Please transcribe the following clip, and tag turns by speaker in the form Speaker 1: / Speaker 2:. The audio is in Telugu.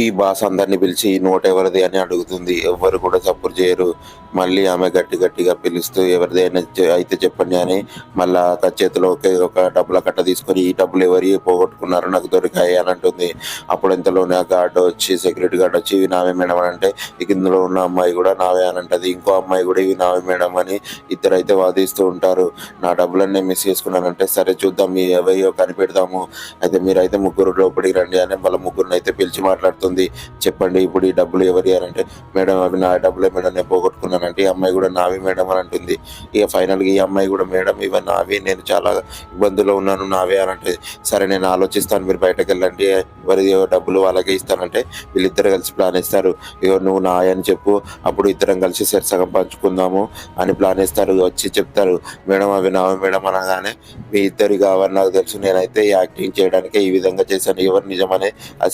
Speaker 1: ఈ బాస్ అందరిని పిలిచి ఈ నోట్ ఎవరిది అని అడుగుతుంది. ఎవ్వరు కూడా సపోర్ట్ చేయరు. మళ్ళీ ఆమె గట్టిగా పిలుస్తూ ఎవరిది అయినా అయితే చెప్పండి అని మళ్ళా తన చేతిలో ఒక డబ్బుల కట్ట తీసుకొని ఈ డబ్బులు ఎవరియి పోగొట్టుకున్నారు నాకు దొరికాయి అని అంటుంది. అప్పుడు ఇంతలోనే ఆ సెక్యూరిటీ గార్డ్ వచ్చి ఇవి నావే మేడం అని అంటే, ఇక ఇందులో ఉన్న అమ్మాయి కూడా నావే అని అంటది. ఇంకో అమ్మాయి కూడా ఇవి నావే మేడం అని ఇద్దరైతే వాదిస్తూ ఉంటారు. నా డబ్బులన్నీ మిస్ చేసుకున్నానంటే, సరే చూద్దాం ఎవరియో కనిపెడదాము. అయితే మీరైతే ముగ్గురు లోపలికి రండి అని వాళ్ళ ముగ్గురిని అయితే పిలిచి మాట్లాడుతుంది. చెప్పండి ఇప్పుడు ఈ డబ్బులు ఎవరి అని అంటే, మేడం అవి నా డబ్బులే మేడం నేను పోగొట్టుకున్నానంటే, ఈ అమ్మాయి కూడా నావి మేడం అని అంటుంది. ఇక ఫైనల్గా ఈ అమ్మాయి కూడా మేడం ఇవి నావి, నేను చాలా ఇబ్బందుల్లో ఉన్నాను నావే అని అంటే, సరే నేను ఆలోచిస్తాను మీరు బయటకు వెళ్ళండి ఎవరి డబ్బులు వాళ్ళకే ఇస్తానంటే, వీళ్ళిద్దరు కలిసి ప్లాన్ ఇస్తారు. ఇగో నువ్వు నా అని చెప్పు, అప్పుడు ఇద్దరం కలిసి సగం పంచుకుందాము అని ప్లాన్ ఇస్తారు. వచ్చి చెప్తారు మేడం అవి నావి మేడం అనగానే, మీ ఇద్దరు కావని నాకు తెలుసు, నేనైతే యాక్టింగ్ చేయడానికే ఈ విధంగా చేశాను, ఎవరు నిజమనే ఆ